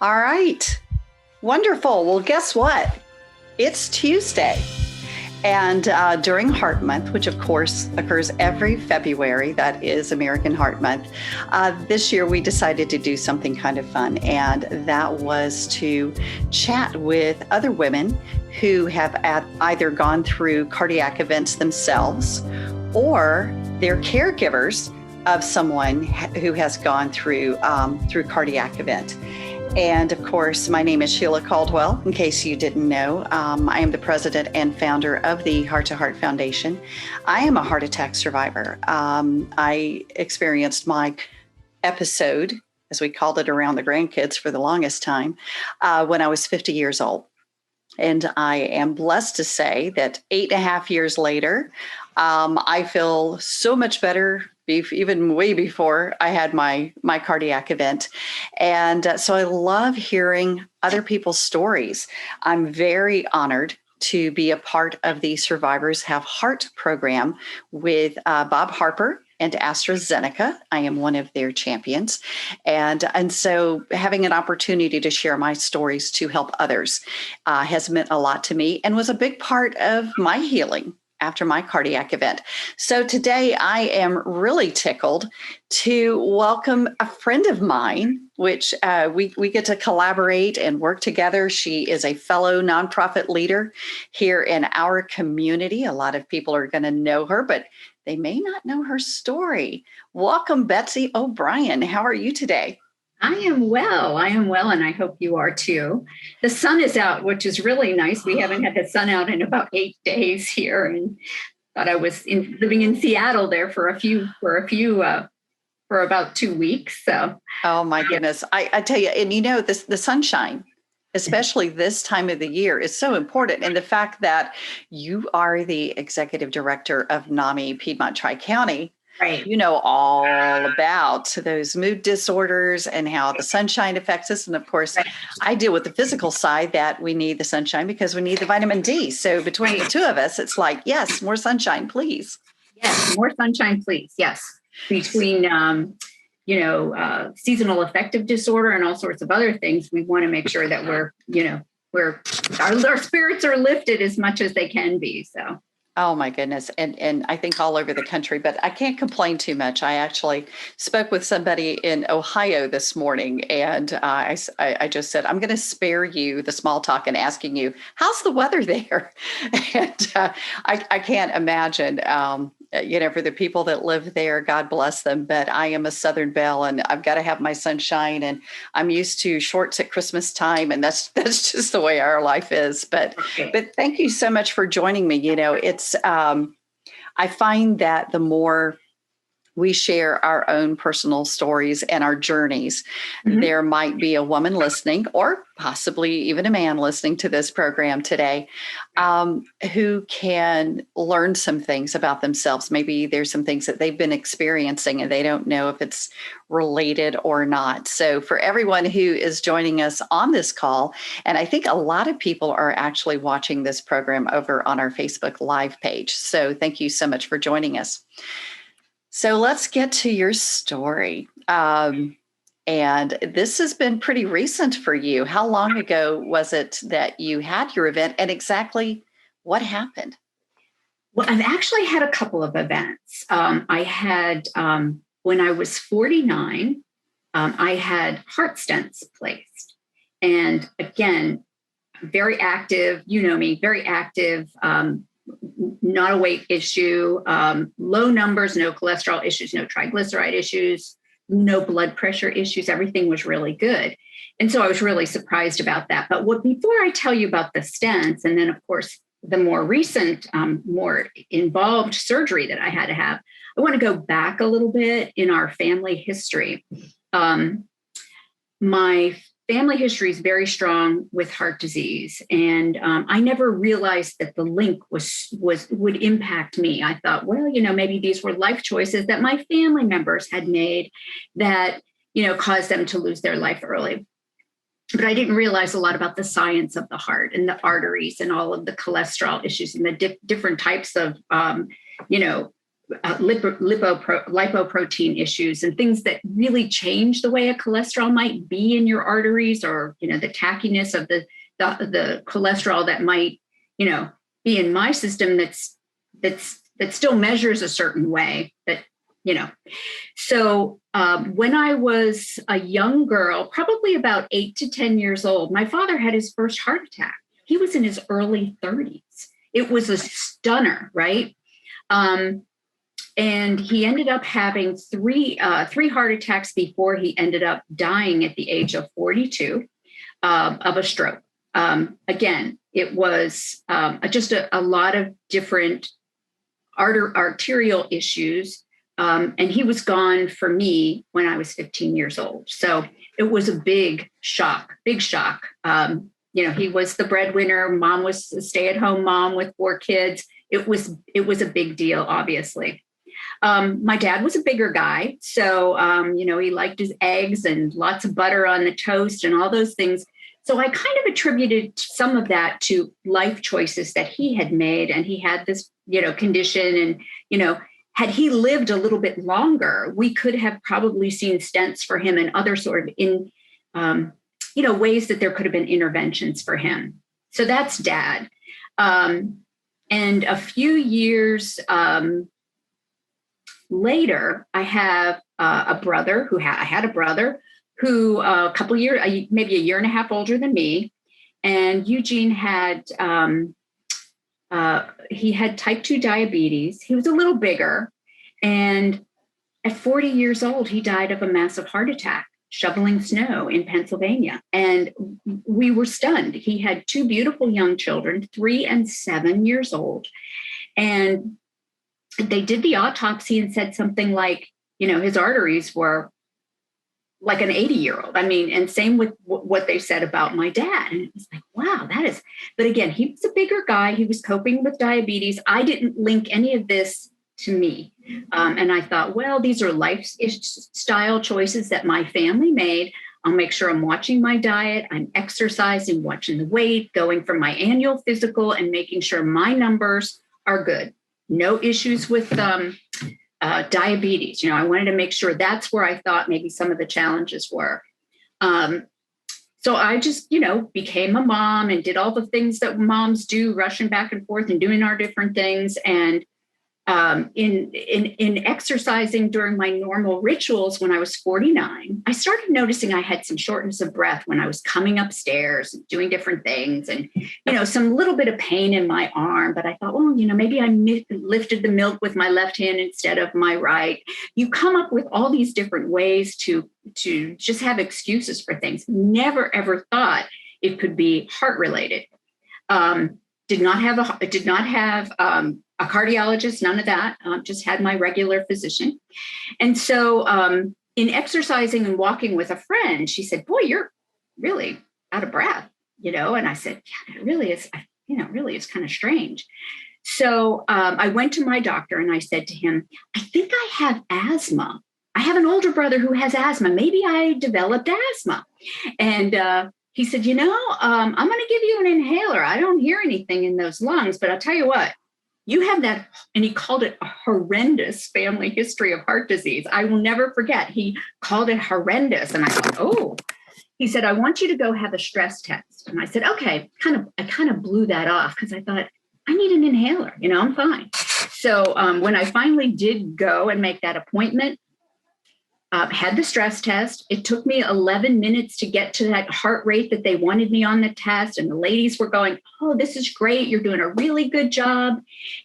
All right. Wonderful. Well, guess what? It's Tuesday. And during Heart Month, which of course occurs every February, that is American Heart Month, this year we decided to do something kind of fun. And that was to chat with other women who have either gone through cardiac events themselves or they're caregivers of someone who has gone through cardiac event. And of course, my name is Sheila Caldwell, in case you didn't know. I am the president and founder of the Heart to Heart Foundation. I am a heart attack survivor. I experienced my episode, as we called it around the grandkids for the longest time, when I was 50 years old. And I am blessed to say that 8.5 years later, I feel so much better, even way before I had my cardiac event. And so I love hearing other people's stories. I'm very honored to be a part of the Survivors Have Heart program with Bob Harper and AstraZeneca. I am one of their champions. And so having an opportunity to share my stories to help others has meant a lot to me and was a big part of my healing after my cardiac event. So today I am really tickled to welcome a friend of mine, which we get to collaborate and work together. She is a fellow nonprofit leader here in our community. A lot of people are going to know her, but they may not know her story. Welcome, Betsy O'Brien. How are you today? I am well, and I hope you are too. The sun is out, which is really nice. We haven't had the sun out in about 8 days here, and thought I was living in Seattle there for about 2 weeks. So, oh my goodness, I tell you, and the sunshine, especially this time of the year, is so important. And the fact that you are the executive director of NAMI Piedmont Tri-County. Right. You know all about those mood disorders and how the sunshine affects us. And of course, right. I deal with the physical side that we need the sunshine because we need the vitamin D. So between the two of us, it's like, yes, more sunshine, please. Yes, more sunshine, please. Yes. Between, seasonal affective disorder and all sorts of other things, we want to make sure that our spirits are lifted as much as they can be. So. Oh my goodness. And I think all over the country, but I can't complain too much. I actually spoke with somebody in Ohio this morning, and I just said, I'm going to spare you the small talk and asking you, how's the weather there? And I can't imagine, for the people that live there, God bless them. But I am a Southern belle and I've got to have my sunshine, and I'm used to shorts at Christmas time. And that's just the way our life is. But thank you so much for joining me. It's I find that the more we share our own personal stories and our journeys, there might be a woman listening, or possibly even a man listening to this program today, who can learn some things about themselves. Maybe there's some things that they've been experiencing and they don't know if it's related or not. So for everyone who is joining us on this call, and I think a lot of people are actually watching this program over on our Facebook Live page. So thank you so much for joining us. So let's get to your story. And this has been pretty recent for you. How long ago was it that you had your event, and exactly what happened? Well, I've actually had a couple of events. I had, when I was 49, I had heart stents placed. And again, very active, you know me, very active, not a weight issue, low numbers, no cholesterol issues, no triglyceride issues, no blood pressure issues. Everything was really good. And so I was really surprised about that. But before I tell you about the stents, and then of course, the more recent, more involved surgery that I had to have, I want to go back a little bit in our family history. My family history is very strong with heart disease. And I never realized that the link would impact me. I thought, well, maybe these were life choices that my family members had made that, caused them to lose their life early. But I didn't realize a lot about the science of the heart and the arteries and all of the cholesterol issues and the different types of, lipoprotein issues and things that really change the way a cholesterol might be in your arteries, or, the tackiness of the cholesterol that might, be in my system that still measures a certain way that, So when I was a young girl, probably about 8 to 10 years old, my father had his first heart attack. He was in his early 30s. It was a stunner, right? And he ended up having three heart attacks before he ended up dying at the age of 42 of a stroke. Again, it was just a lot of different arterial issues. And he was gone for me when I was 15 years old. So it was a big shock. He was the breadwinner. Mom was a stay-at-home mom with 4 kids. It was a big deal, obviously. My dad was a bigger guy. So, he liked his eggs and lots of butter on the toast and all those things. So I kind of attributed some of that to life choices that he had made. And he had this, condition. And, had he lived a little bit longer, we could have probably seen stents for him and other sort of ways that there could have been interventions for him. So that's Dad. And a few years later, I have a brother who a couple years, maybe a year and a half older than me. And Eugene had, he had type 2 diabetes. He was a little bigger. And at 40 years old, he died of a massive heart attack shoveling snow in Pennsylvania. And we were stunned. He had 2 beautiful young children, 3 and 7 years old. And they did the autopsy and said something like, his arteries were like an 80-year-old. And same with what they said about my dad. And it was like, wow, but again, he was a bigger guy. He was coping with diabetes. I didn't link any of this to me. And I thought, well, these are lifestyle choices that my family made. I'll make sure I'm watching my diet. I'm exercising, watching the weight, going for my annual physical and making sure my numbers are good. No issues with diabetes. I wanted to make sure that's where I thought maybe some of the challenges were. So I just, became a mom and did all the things that moms do, rushing back and forth and doing our different things. And in exercising during my normal rituals when I was 49, I started noticing I had some shortness of breath when I was coming upstairs and doing different things, and some little bit of pain in my arm. But I thought, well, maybe I lifted the milk with my left hand instead of my right. You come up with all these different ways to just have excuses for things. Never ever thought it could be heart related. Did not have a cardiologist, none of that, just had my regular physician. And so in exercising and walking with a friend, she said, boy, you're really out of breath, And I said, yeah, it really is, really is kind of strange. So I went to my doctor and I said to him, I think I have asthma. I have an older brother who has asthma. Maybe I developed asthma. And he said, I'm going to give you an inhaler. I don't hear anything in those lungs, but I'll tell you what, you have that. And he called it a horrendous family history of heart disease. I will never forget. He called it horrendous. And I thought, oh, he said, I want you to go have a stress test. And I said, okay, I kind of blew that off because I thought, I need an inhaler. I'm fine. So when I finally did go and make that appointment, had the stress test. It took me 11 minutes to get to that heart rate that they wanted me on the test. And the ladies were going, oh, this is great. You're doing a really good job.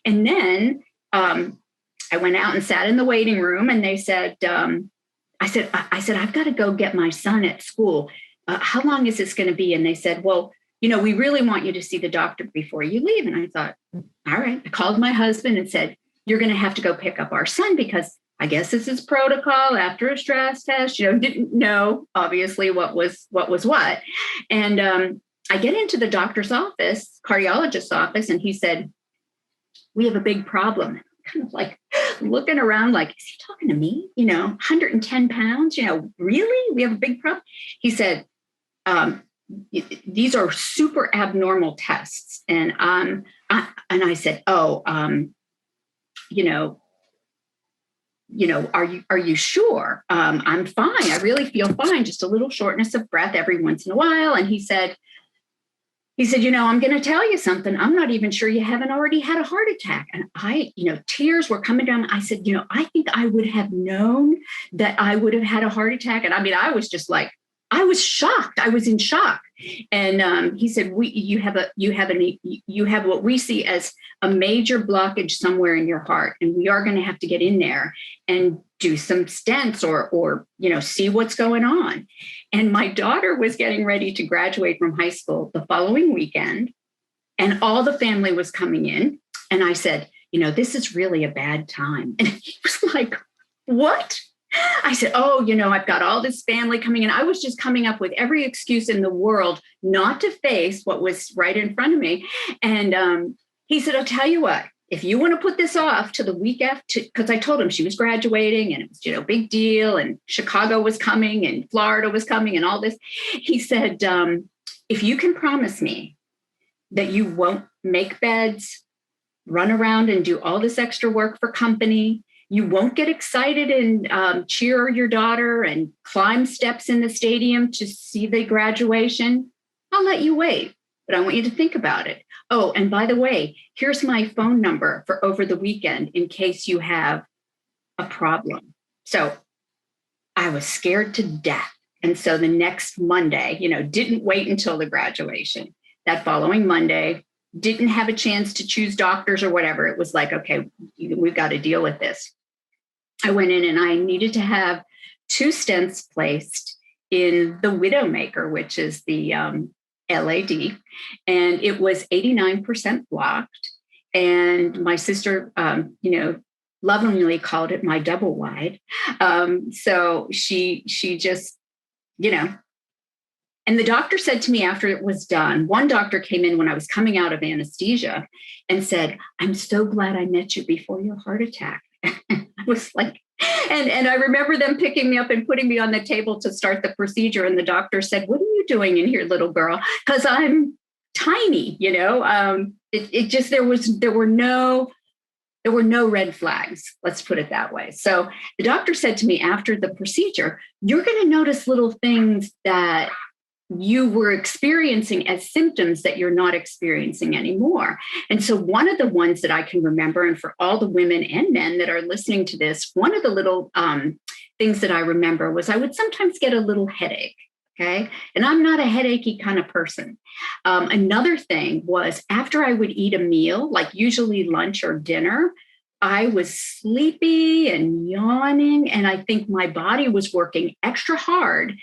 And then I went out and sat in the waiting room and they said, I said, I've got to go get my son at school. How long is this going to be? And they said, well, we really want you to see the doctor before you leave. And I thought, all right. I called my husband and said, you're going to have to go pick up our son because I guess this is protocol after a stress test, didn't know obviously what was what. And I get into the doctor's office, cardiologist's office, and he said, we have a big problem. Kind of like looking around like, is he talking to me? 110 pounds, really? We have a big problem. He said, these are super abnormal tests. And I said, are you sure? I'm fine. I really feel fine. Just a little shortness of breath every once in a while. And he said, I'm going to tell you something. I'm not even sure you haven't already had a heart attack. And tears were coming down. I said, I think I would have known that I would have had a heart attack. And I mean, I was just like, I was shocked. I was in shock. And he said, you have what we see as a major blockage somewhere in your heart. And we are going to have to get in there and do some stents or see what's going on. And my daughter was getting ready to graduate from high school the following weekend, and all the family was coming in. And I said, this is really a bad time. And he was like, what? I said, I've got all this family coming in. I was just coming up with every excuse in the world not to face what was right in front of me. And he said, I'll tell you what, if you want to put this off to the week after, because I told him she was graduating and it was, big deal. And Chicago was coming and Florida was coming and all this. He said, if you can promise me that you won't make beds, run around and do all this extra work for company, you won't get excited and cheer your daughter and climb steps in the stadium to see the graduation, I'll let you wait. But I want you to think about it. Oh, and by the way, here's my phone number for over the weekend in case you have a problem. So I was scared to death. And so the next Monday, didn't wait until the graduation. That following Monday, didn't have a chance to choose doctors or whatever. It was like, okay, we've got to deal with this. I went in and I needed to have 2 stents placed in the Widowmaker, which is the LAD, and it was 89% blocked. And my sister, lovingly called it my double wide. So she just, and the doctor said to me after it was done, one doctor came in when I was coming out of anesthesia and said, I'm so glad I met you before your heart attack. I was like, and I remember them picking me up and putting me on the table to start the procedure. And the doctor said, what are you doing in here, little girl? Because I'm tiny, it just, there were no red flags. Let's put it that way. So the doctor said to me after the procedure, you're going to notice little things that you were experiencing as symptoms that you're not experiencing anymore. And so one of the ones that I can remember, and for all the women and men that are listening to this, one of the little things that I remember was I would sometimes get a little headache. Okay. And I'm not a headachy kind of person. Another thing was after I would eat a meal, like usually lunch or dinner, I was sleepy and yawning. And I think my body was working extra hard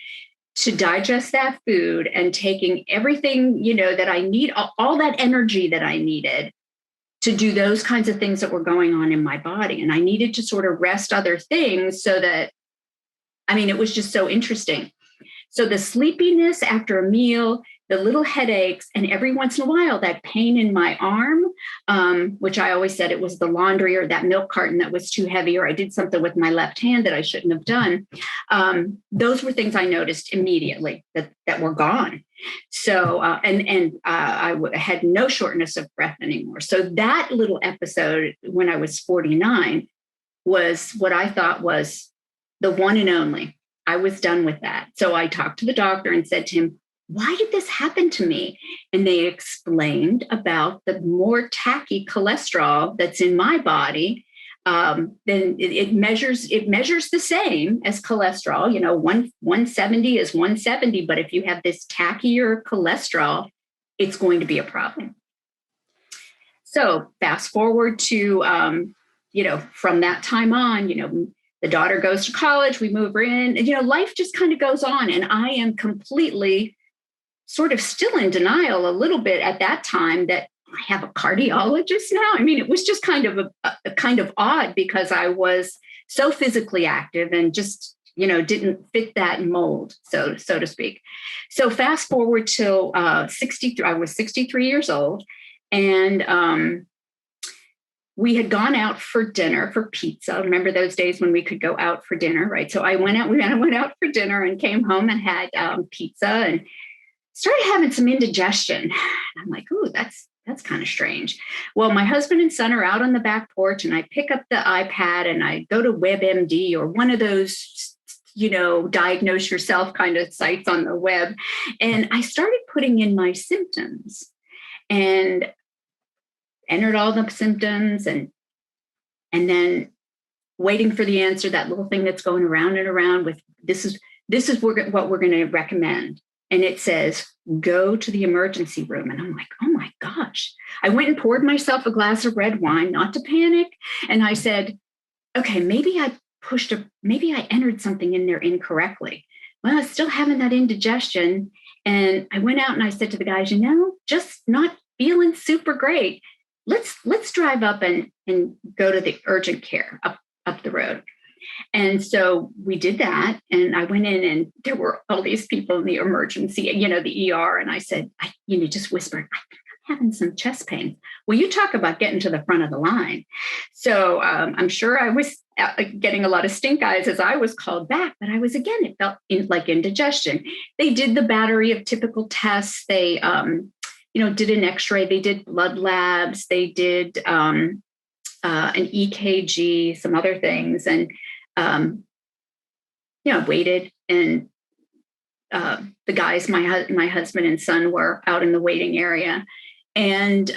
to digest that food and taking everything, that I need, all that energy that I needed to do those kinds of things that were going on in my body. And I needed to sort of rest other things so that, it was just so interesting. So the sleepiness after a meal, the little headaches, and every once in a while, that pain in my arm, which I always said it was the laundry or that milk carton that was too heavy, or I did something with my left hand that I shouldn't have done. Those were things I noticed immediately that were gone. So, I had no shortness of breath anymore. So that little episode when I was 49 was what I thought was the one and only. I was done with that. So I talked to the doctor and said to him, why did this happen to me? And they explained about the more tacky cholesterol that's in my body. Then it measures the same as cholesterol. 170 is 170, but if you have this tackier cholesterol, it's going to be a problem. So fast forward to, from that time on, the daughter goes to college, we move her in, and, life just kind of goes on. And I am completely sort of still in denial a little bit at that time that I have a cardiologist now. It was just kind of a kind of odd because I was so physically active and just, didn't fit that mold, so to speak. So fast forward till 63, I was 63 years old. And we had gone out for dinner for pizza. Remember those days when we could go out for dinner, right? So I went out for dinner and came home and had pizza and started having some indigestion. I'm like, ooh, that's that's kind of strange. Well, my husband and son are out on the back porch, and I pick up the iPad and I go to WebMD or one of those, diagnose yourself kind of sites on the web. And I started putting in my symptoms and entered all the symptoms and then waiting for the answer, that little thing that's going around and around with this is what we're going to recommend. And it says, go to the emergency room. And I'm like, oh my gosh. I went and poured myself a glass of red wine, not to panic. And I said, okay, maybe I entered something in there incorrectly. Well, I was still having that indigestion. And I went out and I said to the guys, just not feeling super great. Let's drive up and go to the urgent care up the road. And so we did that. And I went in and there were all these people in the emergency, the ER. And I said, just whispered, I think I'm having some chest pain. Well, you talk about getting to the front of the line. So I'm sure I was getting a lot of stink eyes as I was called back. But it felt like indigestion. They did the battery of typical tests. They, did an x-ray. They did blood labs. They did an EKG, some other things. And waited, and the guys, my husband and son, were out in the waiting area, and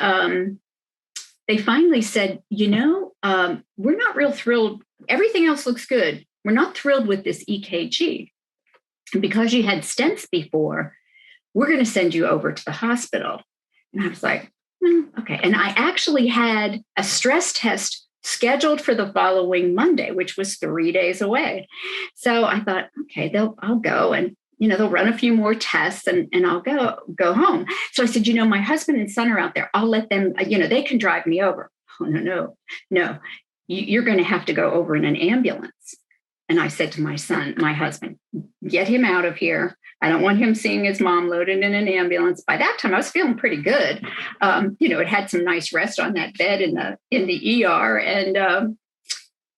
they finally said, we're not real thrilled. Everything else looks good. We're not thrilled with this EKG, and because you had stents before, we're going to send you over to the hospital. And I was like, okay. And I actually had a stress test scheduled for the following Monday, which was 3 days away. So I thought, okay, I'll go, and they'll run a few more tests, and I'll go home. So I said, my husband and son are out there. I'll let them, they can drive me over. Oh, no, you're going to have to go over in an ambulance. And I said to my husband, get him out of here. I don't want him seeing his mom loaded in an ambulance. By that time, I was feeling pretty good. It had some nice rest on that bed in the ER. And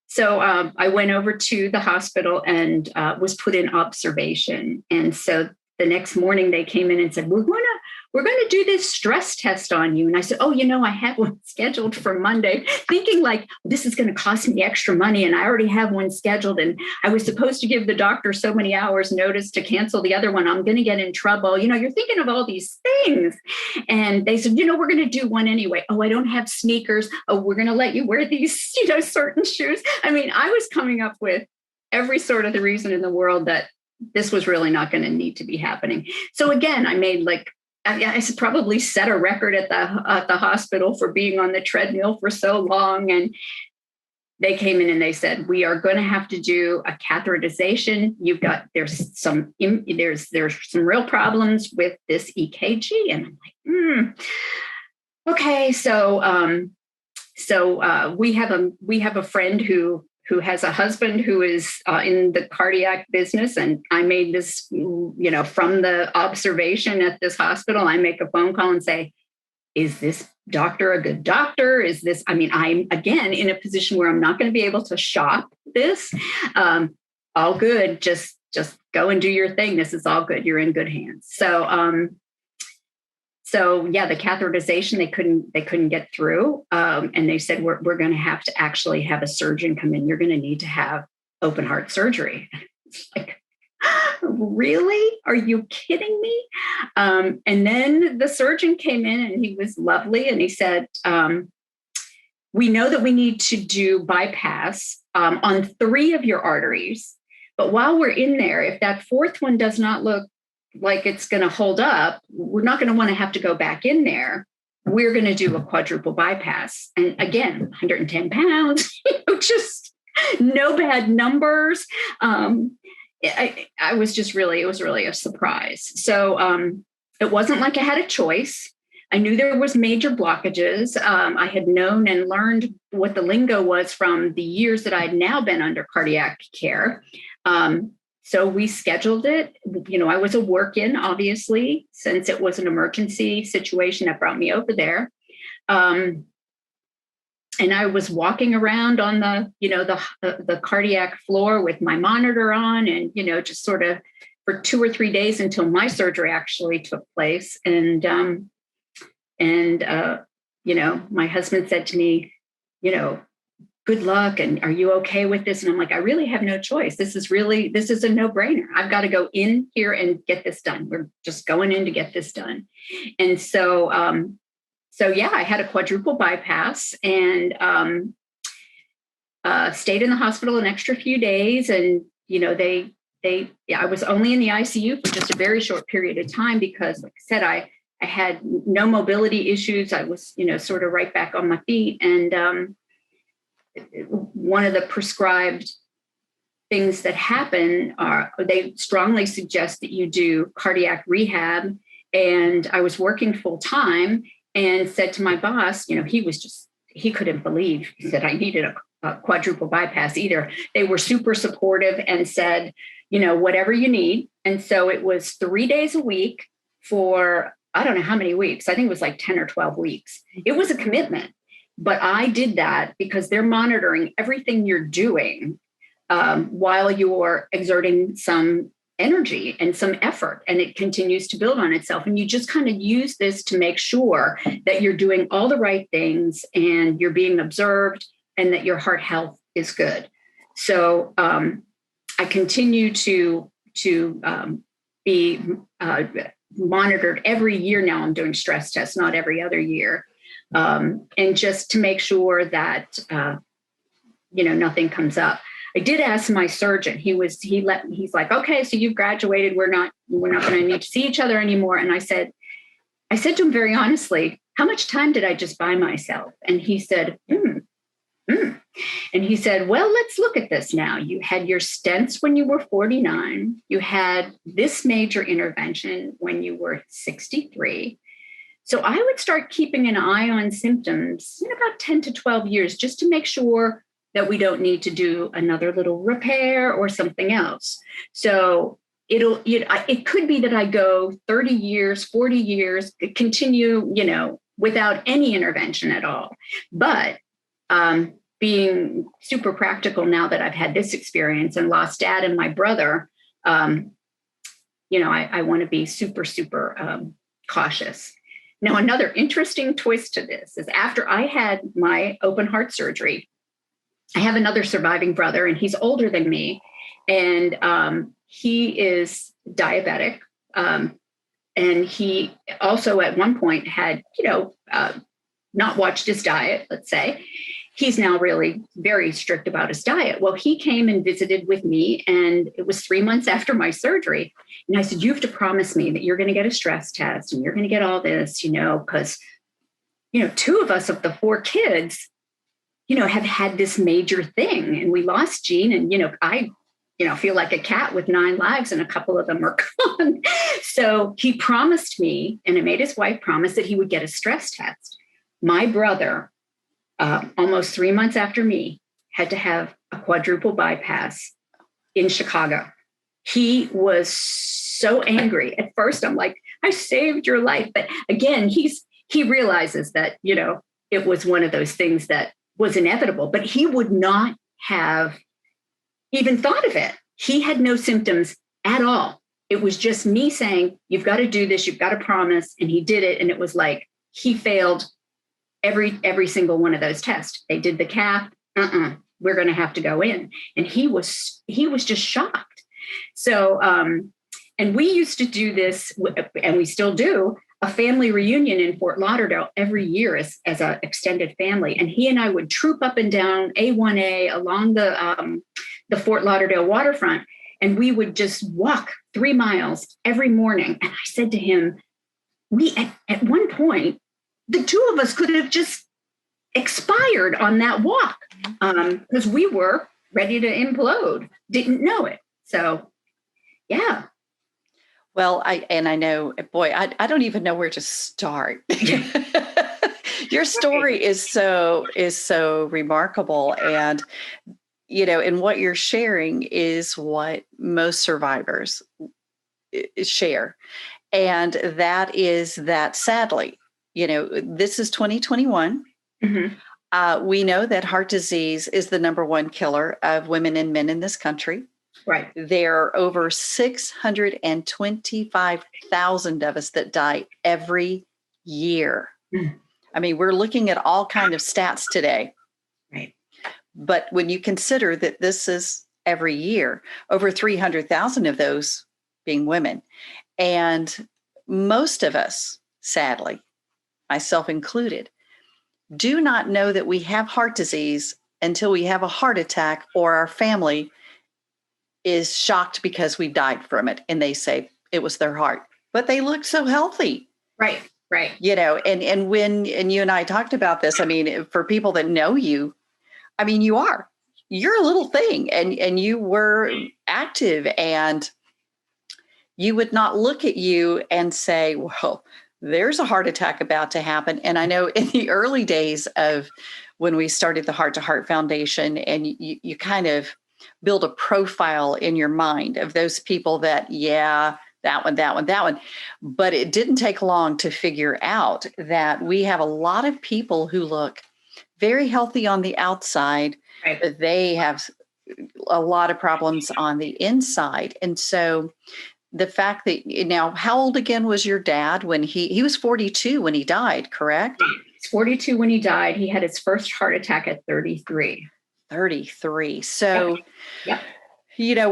so I went over to the hospital and was put in observation. And so the next morning they came in and said, we're going to do this stress test on you. And I said, I had one scheduled for Monday, thinking like, this is going to cost me extra money. And I already have one scheduled. And I was supposed to give the doctor so many hours notice to cancel the other one. I'm going to get in trouble. You're thinking of all these things. And they said, we're going to do one anyway. Oh, I don't have sneakers. Oh, we're going to let you wear these, certain shoes. I mean, I was coming up with every sort of the reason in the world that this was really not going to need to be happening. So again, I made I probably set a record at the hospital for being on the treadmill for so long. And they came in and they said, we are going to have to do a catheterization. There's some real problems with this EKG. And I'm like, okay. So we have a friend who has a husband who is in the cardiac business. And I made this, from the observation at this hospital, I make a phone call and say, is this doctor a good doctor? I'm again in a position where I'm not going to be able to shop this. All good. Just go and do your thing. This is all good. You're in good hands. So yeah, the catheterization, they couldn't get through. And they said, we're going to have to actually have a surgeon come in. You're going to need to have open heart surgery. It's like, really? Are you kidding me? And then the surgeon came in and he was lovely. And he said, we know that we need to do bypass on 3 of your arteries. But while we're in there, if that 4th one does not look like it's going to hold up, we're not going to want to have to go back in there. We're going to do a quadruple bypass. And again, 110 pounds, just no bad numbers. It was really a surprise. So it wasn't like I had a choice. I knew there was major blockages. I had known and learned what the lingo was from the years that I'd now been under cardiac care. So we scheduled it. I was a work-in, obviously, since it was an emergency situation that brought me over there. And I was walking around on the cardiac floor with my monitor on, and just sort of for 2 or 3 days until my surgery actually took place. And And, my husband said to me, good luck. And are you okay with this? And I'm like, I really have no choice. This is a no-brainer. I've got to go in here and get this done. We're just going in to get this done. And so, I had a quadruple bypass and stayed in the hospital an extra few days. And, I was only in the ICU for just a very short period of time because, like I said, I had no mobility issues. I was, sort of right back on my feet. And one of the prescribed things that happen are they strongly suggest that you do cardiac rehab. And I was working full time and said to my boss, he couldn't believe that I needed a quadruple bypass either. They were super supportive and said, whatever you need. And so it was 3 days a week for, I don't know how many weeks. I think it was like 10 or 12 weeks. It was a commitment, but I did that because they're monitoring everything you're doing while you're exerting some energy and some effort, and it continues to build on itself. And you just kind of use this to make sure that you're doing all the right things and you're being observed and that your heart health is good. So I continue to be monitored every year now. I'm doing stress tests, not every other year. And just to make sure that, nothing comes up. I did ask my surgeon, he's like, okay, so you've graduated. We're not going to need to see each other anymore. And I said to him very honestly, how much time did I just buy myself? And he said, And he said, well, let's look at this now. You had your stents when you were 49. You had this major intervention when you were 63. So I would start keeping an eye on symptoms in about 10 to 12 years, just to make sure that we don't need to do another little repair or something else. So it could be that I go 30 years, 40 years, continue, without any intervention at all. But being super practical now that I've had this experience and lost dad and my brother, I want to be super, super cautious. Now, another interesting twist to this is after I had my open heart surgery, I have another surviving brother, and he's older than me, and he is diabetic. And he also at one point had, not watched his diet, let's say. He's now really very strict about his diet. Well, he came and visited with me, and it was 3 months after my surgery. And I said, you have to promise me that you're going to get a stress test and you're going to get all this, because, two of us of the 4 kids, have had this major thing, and we lost Gene, and, I feel like a cat with 9 lives, and a couple of them are gone. So he promised me, and I made his wife promise that he would get a stress test. My brother, almost 3 months after me, had to have a quadruple bypass in Chicago. He was so angry. At first, I'm like, I saved your life. But again, he realizes that, it was one of those things that was inevitable, but he would not have even thought of it. He had no symptoms at all. It was just me saying, you've got to do this, you've got to promise. And he did it. And it was like, he failed every single one of those tests. They did the cath. We're going to have to go in. And he was just shocked. So, and we used to do this, and we still do, a family reunion in Fort Lauderdale every year as an extended family. And he and I would troop up and down A1A along the Fort Lauderdale waterfront. And we would just walk 3 miles every morning. And I said to him, at one point, the 2 of us could have just expired on that walk because we were ready to implode, didn't know it. So, yeah. Well, I know, boy, I don't even know where to start. Your story is so remarkable. And, and what you're sharing is what most survivors share. And that is that, sadly, this is 2021. Mm-hmm. We know that heart disease is the number 1 killer of women and men in this country. Right. There are over 625,000 of us that die every year Mm. I mean, we're looking at all kind of stats today. Right. But when you consider that this is every year, over 300,000 of those being women, and most of us, sadly, myself included, do not know that we have heart disease until we have a heart attack or our family is shocked because we died from it and they say it was their heart, but they look so healthy. Right. Right. And when you and I talked about this, I mean, for people that know you, I mean, you're a little thing, and you were active, and you would not look at you and say, well, there's a heart attack about to happen. And I know in the early days of when we started the Heart to Heart Foundation, and you kind of build a profile in your mind of those people that, yeah, that one. But it didn't take long to figure out that we have a lot of people who look very healthy on the outside, Right. but they have a lot of problems on the inside. And so the fact that now, how old again was your dad when he was 42 when he died, correct? He's 42 when he died. He had his first heart attack at 33. 33. So, Yep.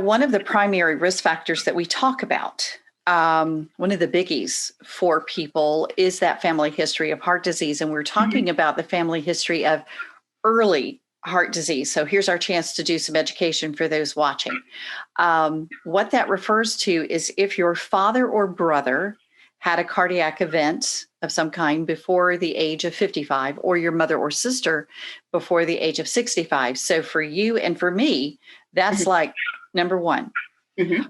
One of the primary risk factors that we talk about, one of the biggies for people is that family history of heart disease. And we're talking about the family history of early heart disease. So here's our chance to do some education for those watching. What that refers to is if your father or brother had a cardiac event of some kind before the age of 55, or your mother or sister before the age of 65. So for you and for me, that's like number one. And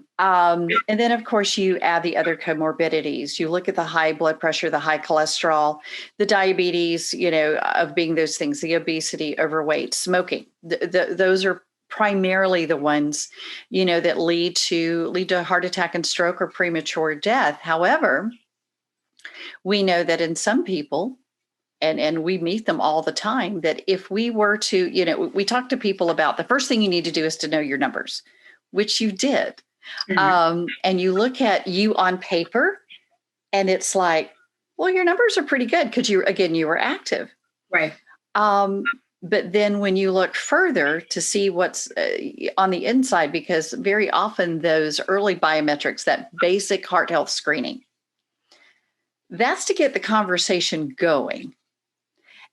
then, of course, you add the other comorbidities. You look at the high blood pressure, the high cholesterol, the diabetes, of being those things, the obesity, overweight, smoking. Those are primarily the ones, that lead to heart attack and stroke or premature death. However, we know that in some people, and we meet them all the time, that if we were to, we talk to people about the first thing you need to do is to know your numbers, which you did. And you look at you on paper and it's like, well, your numbers are pretty good because you were active. Right. But then when you look further to see what's on the inside, because very often those early biometrics, that basic heart health screening, that's to get the conversation going.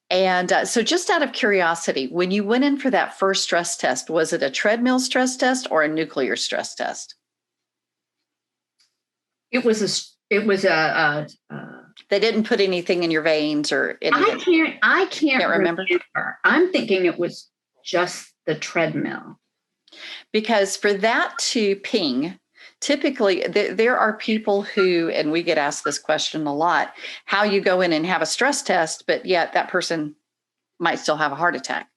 And so just out of curiosity, when you went in for that first stress test, was it a treadmill stress test or a nuclear stress test? It was a they didn't put anything in your veins or anything. I can't remember. I'm thinking it was just the treadmill. Because for that to ping, typically there are people who, and we get asked this question a lot, how you go in and have a stress test, but yet that person might still have a heart attack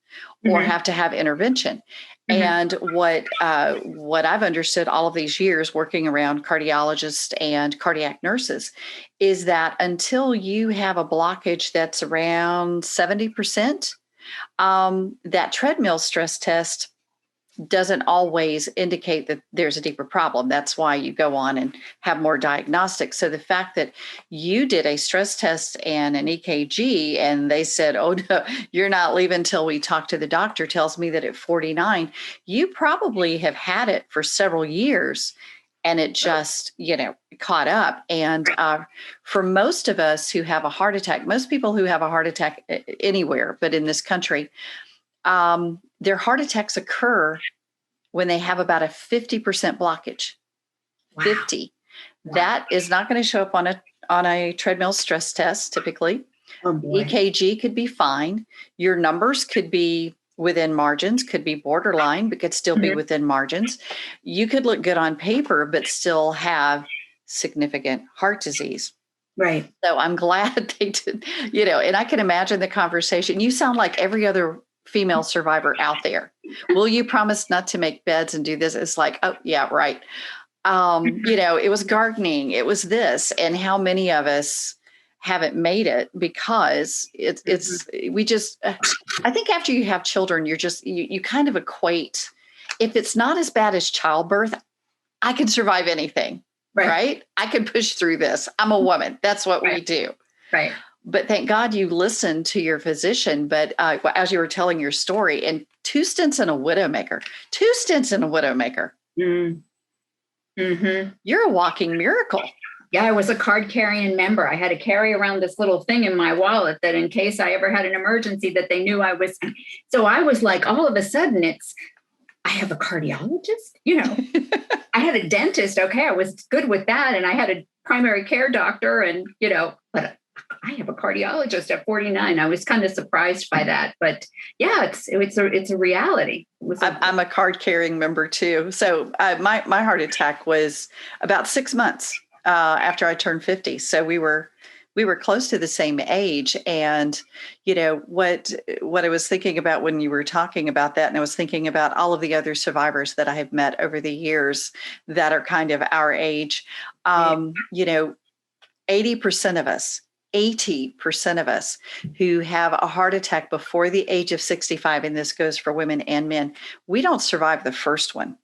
or have to have intervention. And what I've understood all of these years working around cardiologists and cardiac nurses is that until you have a blockage that's around 70%, that treadmill stress test doesn't always indicate that there's a deeper problem. That's why you go on and have more diagnostics. So the fact that you did a stress test and an EKG and they said, oh, no, you're not leaving until we talk to the doctor, tells me that at 49, you probably have had it for several years and it just, caught up. And for most of us who have a heart attack, most people who have a heart attack anywhere, but in this country, their heart attacks occur when they have about a 50% blockage. Wow. 50. Wow. That is not going to show up on a treadmill stress test typically. Oh boy. EKG could be fine. Your numbers could be within margins, could be borderline, but could still be within margins. You could look good on paper, but still have significant heart disease. Right. So I'm glad they did, and I can imagine the conversation. You sound like every other female survivor out there. Will you promise not to make beds and do this? It's like, oh yeah, right. It was gardening, it was this, and how many of us haven't made it because I think after you have children, you kind of equate, if it's not as bad as childbirth, I can survive anything, right? I can push through this. I'm a woman. That's what we do. Right. But thank God you listened to your physician. But as you were telling your story, and 2 stents in a widowmaker, 2 stents in a widowmaker. Mm-hmm. You're a walking miracle. Yeah, I was a card carrying member. I had to carry around this little thing in my wallet that in case I ever had an emergency that they knew I was. So I was like, all of a sudden I have a cardiologist, I had a dentist. Okay. I was good with that. And I had a primary care doctor and, but I have a cardiologist at 49. I was kind of surprised by that, but yeah, it's a reality. I'm a card carrying member too. So my heart attack was about 6 months after I turned 50. So we were close to the same age. And, what I was thinking about when you were talking about that, and I was thinking about all of the other survivors that I have met over the years that are kind of our age, 80% of us who have a heart attack before the age of 65, and this goes for women and men, we don't survive the first one.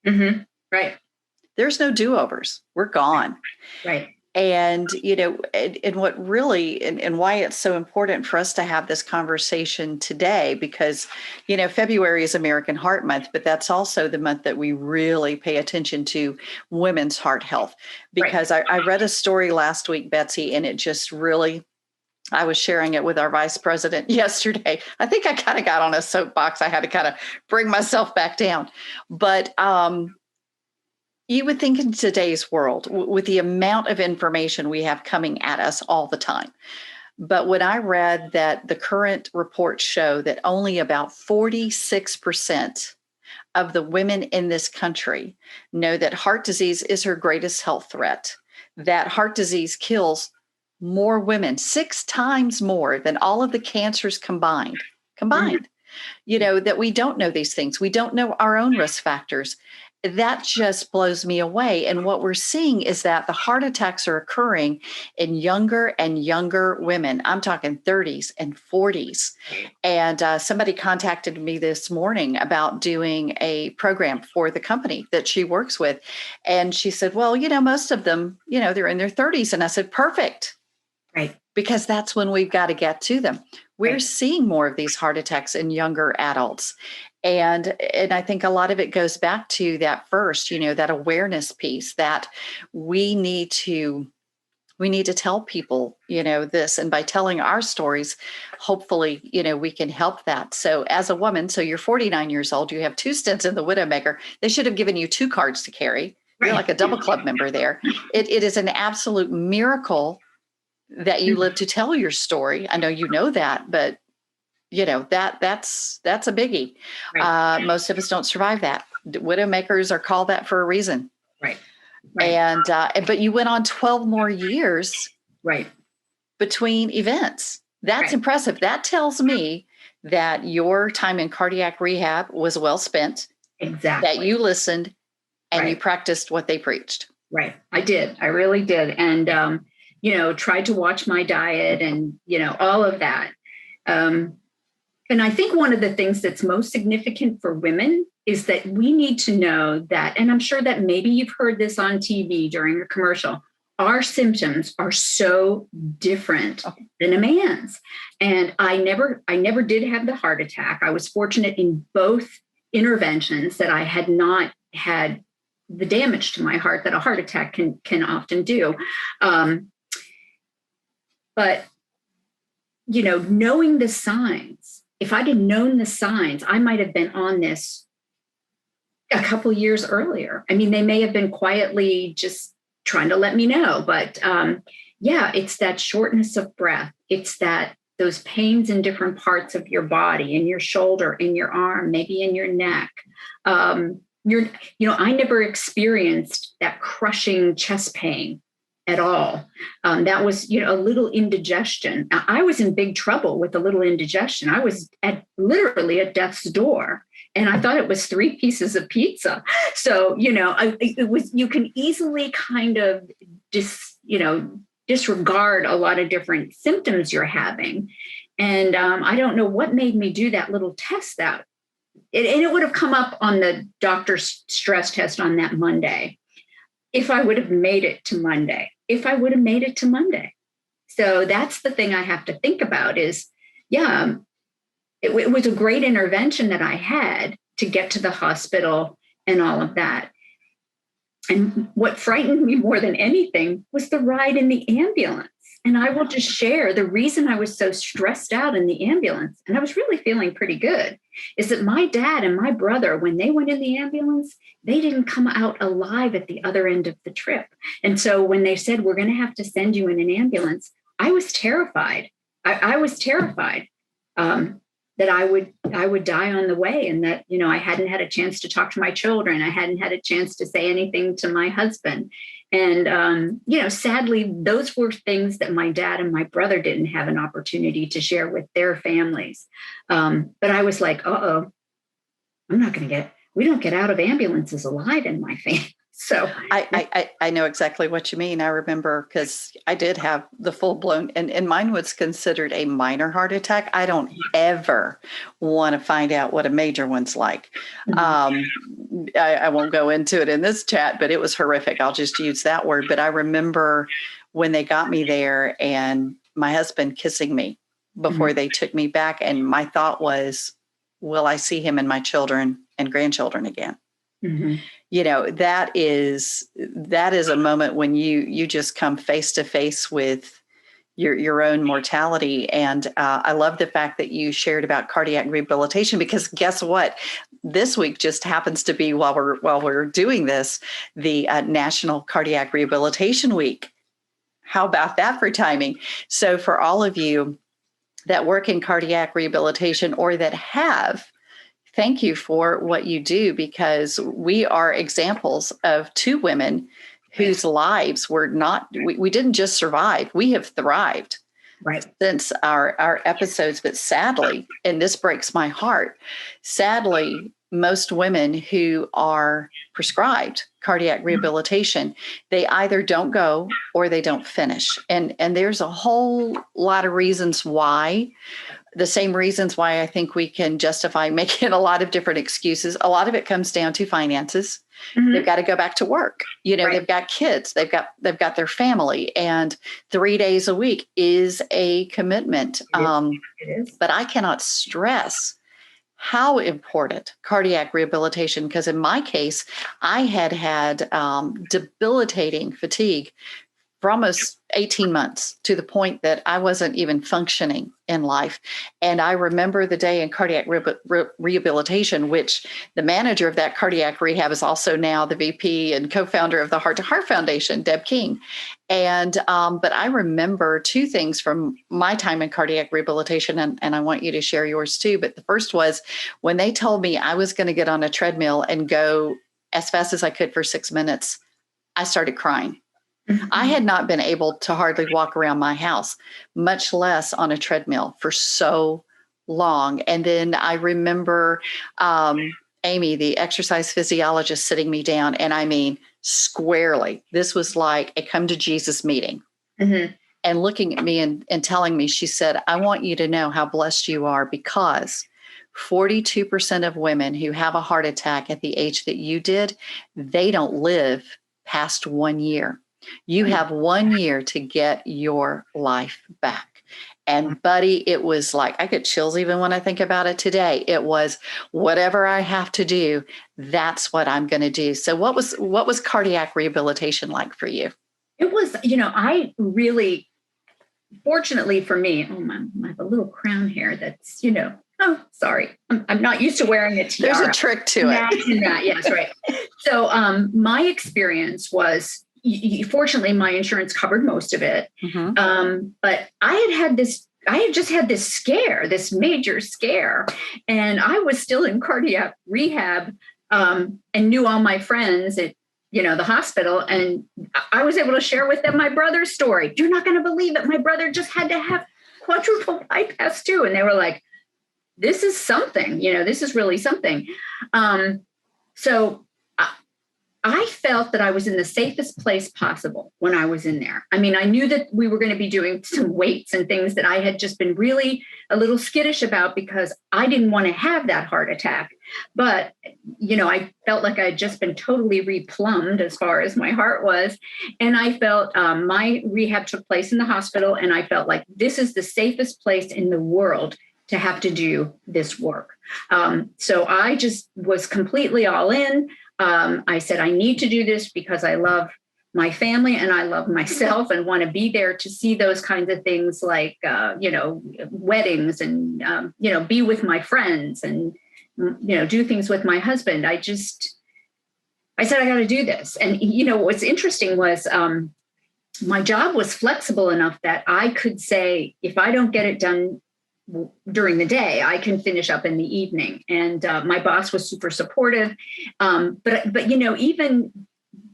Mm-hmm. Right. There's no do-overs. We're gone. Right. And, and what really, and why it's so important for us to have this conversation today, because, February is American Heart Month, but that's also the month that we really pay attention to women's heart health. Because right. I read a story last week, Betsy, and it just really, I was sharing it with our vice president yesterday. I think I kind of got on a soapbox. I had to kind of bring myself back down. But, you would think in today's world, with the amount of information we have coming at us all the time. But when I read that the current reports show that only about 46% of the women in this country know that heart disease is her greatest health threat, that heart disease kills more women, 6 times more than all of the cancers combined, that we don't know these things. We don't know our own risk factors. That just blows me away. And what we're seeing is that the heart attacks are occurring in younger and younger women. I'm talking 30s and 40s. And somebody contacted me this morning about doing a program for the company that she works with. And she said, well, most of them, they're in their 30s. And I said, perfect. Right. Because that's when we've got to get to them. We're seeing more of these heart attacks in younger adults. And I think a lot of it goes back to that first, that awareness piece that we need to tell people, this. And by telling our stories, hopefully, we can help that. So as a woman, so you're 49 years old, you have 2 stents in the widowmaker. They should have given you 2 cards to carry. You're like a double club member there. It is an absolute miracle that you live to tell your story. I know you know that, but that's a biggie. Right. Most of us don't survive that. Widowmakers are called that for a reason. Right. And but you went on 12 more years. Right. Between events. That's impressive. That tells me that your time in cardiac rehab was well spent. Exactly. That you listened and you practiced what they preached. Right. I did. I really did. And tried to watch my diet and all of that. And I think one of the things that's most significant for women is that we need to know that, and I'm sure that maybe you've heard this on TV during a commercial, our symptoms are so different than a man's. And I never did have the heart attack. I was fortunate in both interventions that I had not had the damage to my heart that a heart attack can often do. But, knowing the signs, if I'd have known the signs, I might have been on this a couple years earlier. I mean, they may have been quietly just trying to let me know, but it's that shortness of breath. It's those pains in different parts of your body, in your shoulder, in your arm, maybe in your neck. I never experienced that crushing chest pain at all. That was, a little indigestion. I was in big trouble with a little indigestion. I was literally at death's door, and I thought it was 3 pieces of pizza. So, it was. You can easily kind of disregard a lot of different symptoms you're having, and I don't know what made me do that little test. And it would have come up on the doctor's stress test on that Monday. If I would have made it to Monday. So that's the thing I have to think about is, yeah, it was a great intervention that I had to get to the hospital and all of that. And what frightened me more than anything was the ride in the ambulance. And I will just share the reason I was so stressed out in the ambulance, and I was really feeling pretty good, is that my dad and my brother, when they went in the ambulance, they didn't come out alive at the other end of the trip. And so when they said, we're going to have to send you in an ambulance, I was terrified. I was terrified that I would die on the way, and that, you know, I hadn't had a chance to talk to my children. I hadn't had a chance to say anything to my husband. And, you know, sadly, those were things that my dad and my brother didn't have an opportunity to share with their families. But I was like, I'm not going to we don't get out of ambulances alive in my family. So I know exactly what you mean. I remember because I did have the full blown, and mine was considered a minor heart attack. I don't ever want to find out what a major one's like. Mm-hmm. I won't go into it in this chat, but it was horrific. I'll just use that word. But I remember when they got me there and my husband kissing me before mm-hmm. they took me back. And my thought was, will I see him and my children and grandchildren again? Mm-hmm. You know, that is a moment when you just come face to face with your own mortality. And I love the fact that you shared about cardiac rehabilitation, because guess what? This week just happens to be, while we're doing this, the National Cardiac Rehabilitation Week. How about that for timing? So for all of you that work in cardiac rehabilitation or that have, thank you for what you do, because we are examples of two women whose lives were not, we didn't just survive, we have thrived since our episodes. But sadly, and this breaks my heart, sadly, most women who are prescribed cardiac rehabilitation, they either don't go or they don't finish. And there's a whole lot of reasons why. The same reasons why I think we can justify making a lot of different excuses. A lot of it comes down to finances. Mm-hmm. They've got to go back to work. You know, they've got kids, they've got their family, and 3 days a week is a commitment. It is. But I cannot stress how important cardiac rehabilitation, because in my case, I had debilitating fatigue for almost 18 months, to the point that I wasn't even functioning in life. And I remember the day in cardiac rehabilitation, which the manager of that cardiac rehab is also now the VP and co-founder of the Heart to Heart Foundation, Deb King. And but I remember two things from my time in cardiac rehabilitation, and I want you to share yours too. But the first was when they told me I was going to get on a treadmill and go as fast as I could for 6 minutes, I started crying. Mm-hmm. I had not been able to hardly walk around my house, much less on a treadmill, for so long. And then I remember Amy, the exercise physiologist, sitting me down, and I mean, squarely, this was like a come to Jesus meeting. Mm-hmm. And looking at me and telling me, she said, I want you to know how blessed you are, because 42% of women who have a heart attack at the age that you did, they don't live past 1 year. You have 1 year to get your life back. And buddy, it was like, I get chills even when I think about it today. It was, whatever I have to do, that's what I'm going to do. So what was cardiac rehabilitation like for you? It was, you know, I really, fortunately for me, I have a little crown here that's, you know, oh, sorry. I'm not used to wearing a tiara. There's a trick to it. Imagine that. Yes, right. So my experience was, fortunately, my insurance covered most of it. Mm-hmm. But I had just had this scare, this major scare, and I was still in cardiac rehab and knew all my friends at, you know, the hospital. And I was able to share with them my brother's story. You're not going to believe it. My brother just had to have quadruple bypass too. And they were like, this is something, you know, this is really something. So I felt that I was in the safest place possible when I was in there. I mean, I knew that we were going to be doing some weights and things that I had just been really a little skittish about because I didn't want to have that heart attack. But, I felt like I had just been totally replumbed as far as my heart was. And I felt my rehab took place in the hospital. And I felt like this is the safest place in the world to have to do this work. So I just was completely all in. I said, I need to do this because I love my family and I love myself and want to be there to see those kinds of things like, weddings and, be with my friends and, do things with my husband. I said, I got to do this. And, what's interesting was my job was flexible enough that I could say, if I don't get it done during the day, I can finish up in the evening. And my boss was super supportive. But even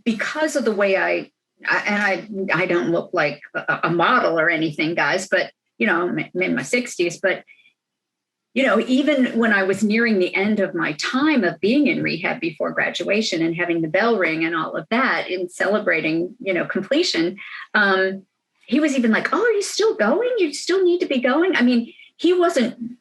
because of the way I don't look like a model or anything, guys, but, I'm in my 60s, but, even when I was nearing the end of my time of being in rehab before graduation and having the bell ring and all of that in celebrating, completion, he was even like, oh, are you still going? You still need to be going. I mean, he wasn't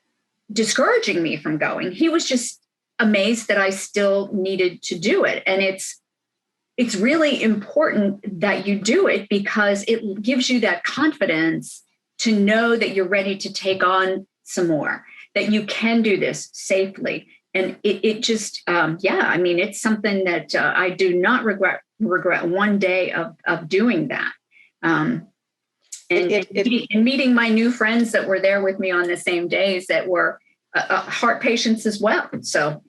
discouraging me from going. He was just amazed that I still needed to do it. And it's really important that you do it because it gives you that confidence to know that you're ready to take on some more, that you can do this safely. And it just, it's something that I do not regret one day of doing that. And meeting my new friends that were there with me on the same days that were heart patients as well. So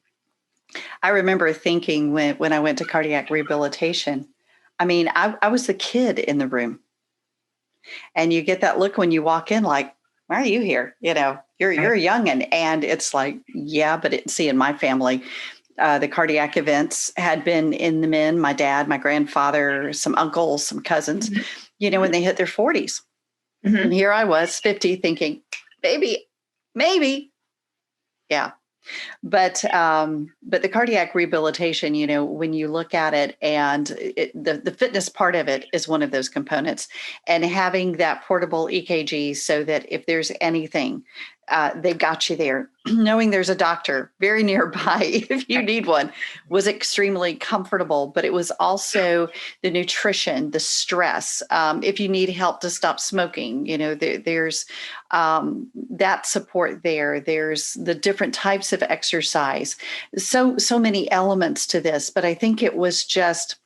I remember thinking when I went to cardiac rehabilitation, I was the kid in the room. And you get that look when you walk in like, why are you here? You're young. And it's like, yeah, but in my family, the cardiac events had been in the men, my dad, my grandfather, some uncles, some cousins, when they hit their 40s. Mm-hmm. And here I was 50 thinking, maybe. Yeah. But the cardiac rehabilitation, when you look at it and the fitness part of it is one of those components, and having that portable EKG so that if there's anything, they've got you there. Knowing there's a doctor very nearby if you need one was extremely comfortable, but it was also the nutrition, the stress. If you need help to stop smoking, there's that support there. There's the different types of exercise. So many elements to this, but I think it was just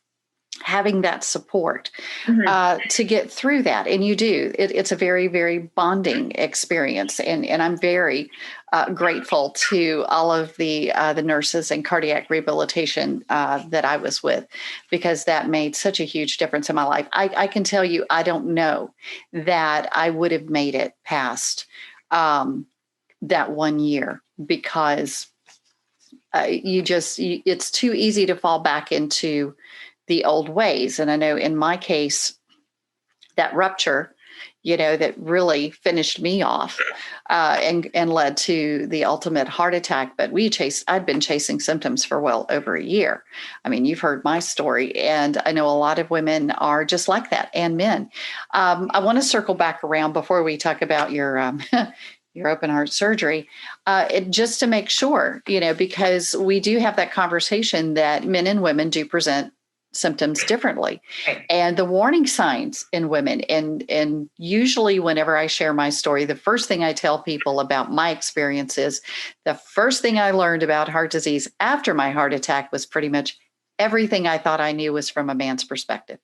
having that support to get through that. And you do. It's a very, very bonding experience. And I'm very grateful to all of the nurses and cardiac rehabilitation that I was with, because that made such a huge difference in my life. I can tell you, I don't know that I would have made it past that 1 year, because it's too easy to fall back into the old ways. And I know in my case, that rupture, that really finished me off and led to the ultimate heart attack. But I'd been chasing symptoms for well over a year. I mean, you've heard my story, and I know a lot of women are just like that, and men. I want to circle back around before we talk about your your open heart surgery, just to make sure, because we do have that conversation that men and women do present symptoms differently. Right. And the warning signs in women. And usually whenever I share my story, the first thing I tell people about my experience is the first thing I learned about heart disease after my heart attack was pretty much everything I thought I knew was from a man's perspective.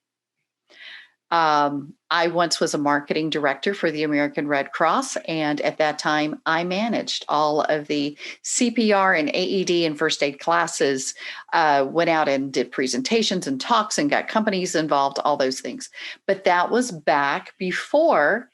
I once was a marketing director for the American Red Cross. And at that time, I managed all of the CPR and AED and first aid classes, went out and did presentations and talks and got companies involved, all those things. But that was back before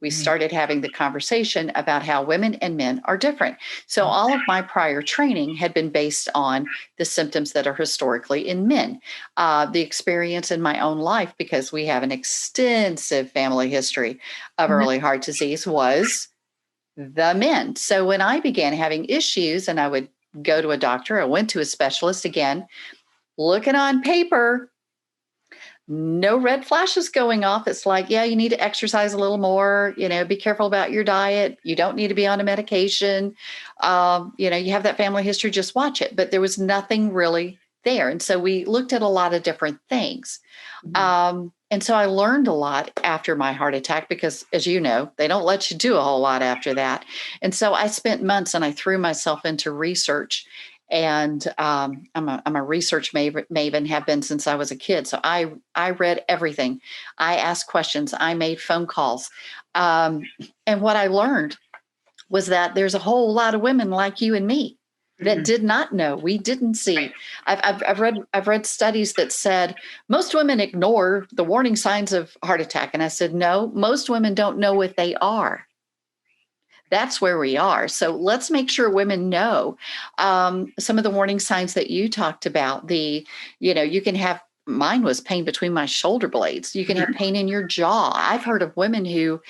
we started having the conversation about how women and men are different. So all of my prior training had been based on the symptoms that are historically in men. The experience in my own life, because we have an extensive family history of early heart disease, was the men. So when I began having issues and I would go to a doctor, I went to a specialist again, looking on paper, no red flashes going off. It's like, yeah, you need to exercise a little more, be careful about your diet. You don't need to be on a medication. You have that family history, just watch it. But there was nothing really there. And so we looked at a lot of different things. And so I learned a lot after my heart attack because, as you know, they don't let you do a whole lot after that. And so I spent months and I threw myself into research. And I'm a research maven, have been since I was a kid. So I read everything. I asked questions. I made phone calls. And what I learned was that there's a whole lot of women like you and me that did not know. We didn't see. I've read studies that said most women ignore the warning signs of heart attack. And I said, no, most women don't know what they are. That's where we are. So let's make sure women know some of the warning signs that you talked about. You can have, mine was pain between my shoulder blades. You can have pain in your jaw. I've heard of women who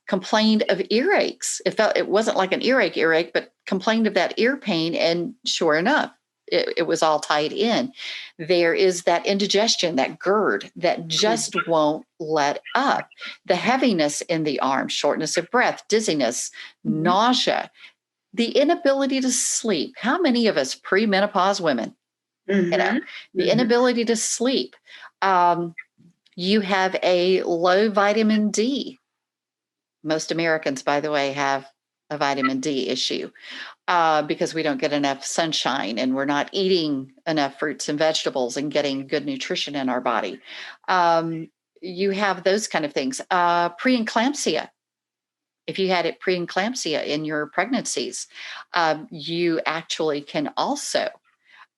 complained of earaches. It wasn't like an earache, but complained of that ear pain. And sure enough, it was all tied in. There is that indigestion, that GERD that just won't let up. The heaviness in the arm, shortness of breath, dizziness, nausea, the inability to sleep. How many of us premenopause women, the inability to sleep. You have a low vitamin D. Most Americans, by the way, have a vitamin D issue. Because we don't get enough sunshine and we're not eating enough fruits and vegetables and getting good nutrition in our body. You have those kind of things. Preeclampsia. If you had it preeclampsia in your pregnancies, you actually can also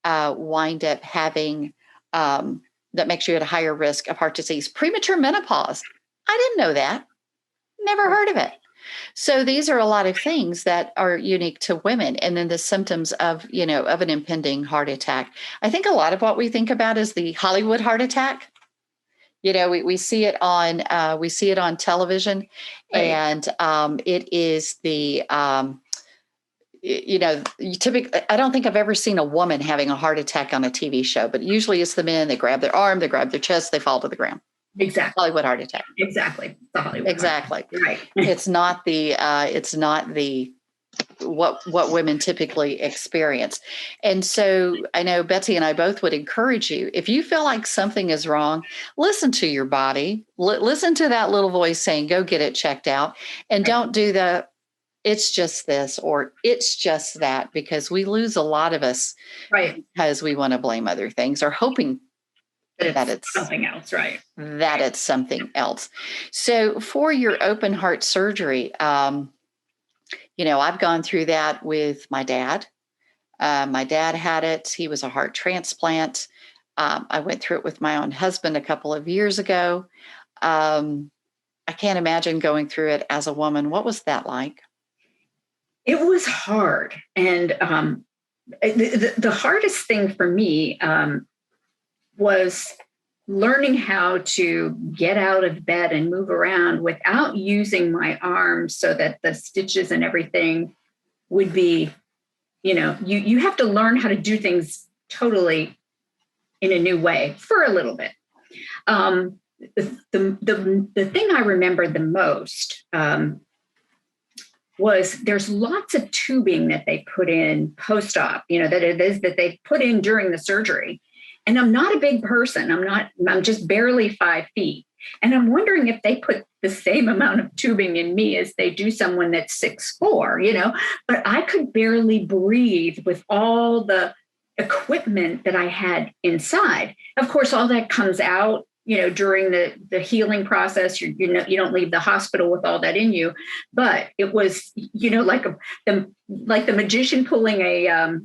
wind up having that makes you at a higher risk of heart disease. Premature menopause. I didn't know that. Never heard of it. So these are a lot of things that are unique to women. And then the symptoms of an impending heart attack. I think a lot of what we think about is the Hollywood heart attack. We see it on television, right. And it is the, typically, I don't think I've ever seen a woman having a heart attack on a TV show, but usually it's the men. They grab their arm, they grab their chest, they fall to the ground. Exactly. Hollywood heart attack. Exactly. The Hollywood. Exactly. Right. It's not what women typically experience. And so I know Betsy and I both would encourage you, if you feel like something is wrong, listen to your body, listen to that little voice saying, go get it checked out, and don't do it's just this or it's just that, because we lose a lot of us because we want to blame other things or hoping that it's something else, right? That it's something else. So for your open heart surgery, I've gone through that with my dad. My dad had it. He was a heart transplant. I went through it with my own husband a couple of years ago. I can't imagine going through it as a woman. What was that like? It was hard. And the hardest thing for me was learning how to get out of bed and move around without using my arms so that the stitches and everything would be, you have to learn how to do things totally in a new way for a little bit. The thing I remember the most was there's lots of tubing that they put in post-op, that they put in during the surgery. And I'm not a big person. I'm just barely 5 feet. And I'm wondering if they put the same amount of tubing in me as they do someone that's 6'4", but I could barely breathe with all the equipment that I had inside. Of course, all that comes out, during the healing process. You don't leave the hospital with all that in you, but it was, like the magician pulling a,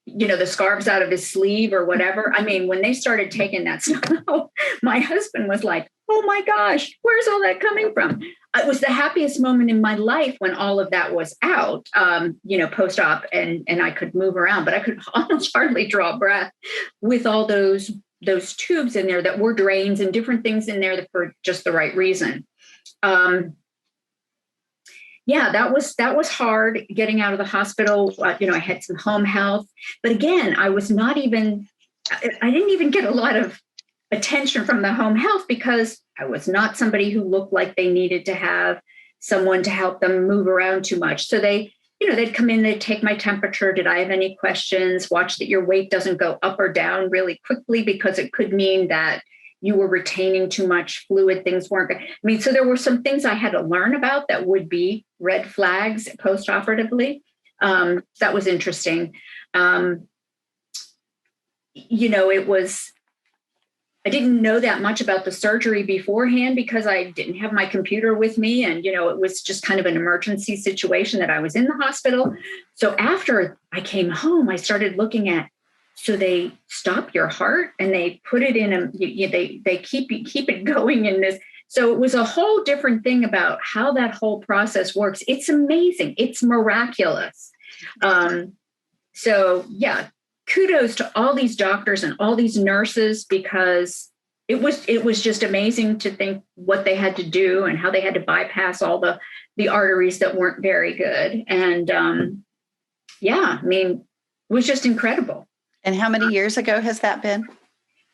the scarves out of his sleeve or whatever. I mean, when they started taking that stuff out, my husband was like, oh my gosh, where's all that coming from? It was the happiest moment in my life when all of that was out, post-op, and I could move around, but I could almost hardly draw breath with all those tubes in there that were drains and different things in there for just the right reason. That was hard getting out of the hospital. I had some home health, but again, I was not even I didn't even get a lot of attention from the home health because I was not somebody who looked like they needed to have someone to help them move around too much. So they, they'd come in, they'd take my temperature. Did I have any questions? Watch that your weight doesn't go up or down really quickly because it could mean that you were retaining too much fluid, things weren't good. I mean, so there were some things I had to learn about that would be red flags post-operatively. That was interesting. I didn't know that much about the surgery beforehand because I didn't have my computer with me. And, it was just kind of an emergency situation that I was in the hospital. So after I came home, I started looking at, so they stop your heart and they put it in they keep it going in this. So it was a whole different thing about how that whole process works. It's amazing. It's miraculous. So yeah, kudos to all these doctors and all these nurses, because it was just amazing to think what they had to do and how they had to bypass all the arteries that weren't very good. And it was just incredible. And how many years ago has that been?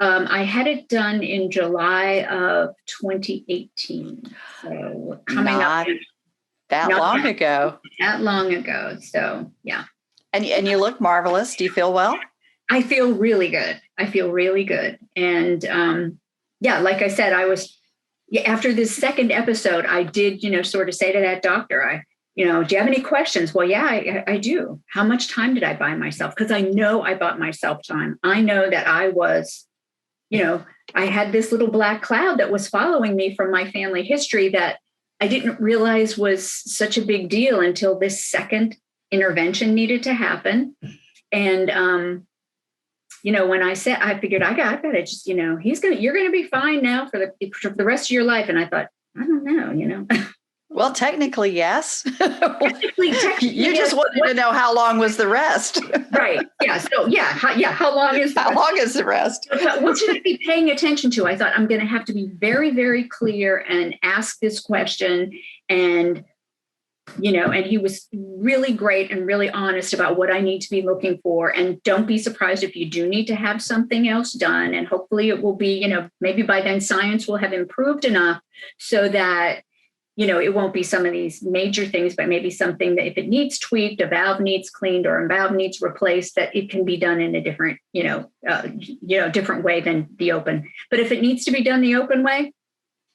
I had it done in July of 2018. So coming up that long ago. That long ago. So yeah. And you look marvelous. Do you feel well? I feel really good. And like I said, after this second episode, I did, sort of say to that doctor, do you have any questions? Well, yeah, I do. How much time did I buy myself? Because I know I bought myself time. I know that I was, I had this little black cloud that was following me from my family history that I didn't realize was such a big deal until this second intervention needed to happen. And, when I said, I figured I got it, just, you're going to be fine now for the rest of your life. And I thought, I don't know. Well, technically, yes. Technically, you just wanted to know how long was the rest. Right. Yeah. So how long is the rest? What should I be paying attention to? I thought I'm going to have to be very, very clear and ask this question. And and he was really great and really honest about what I need to be looking for. And don't be surprised if you do need to have something else done. And hopefully it will be, maybe by then science will have improved enough so that, it won't be some of these major things, but maybe something that if it needs tweaked, a valve needs cleaned or a valve needs replaced, that it can be done in a different, different way than the open. But if it needs to be done the open way,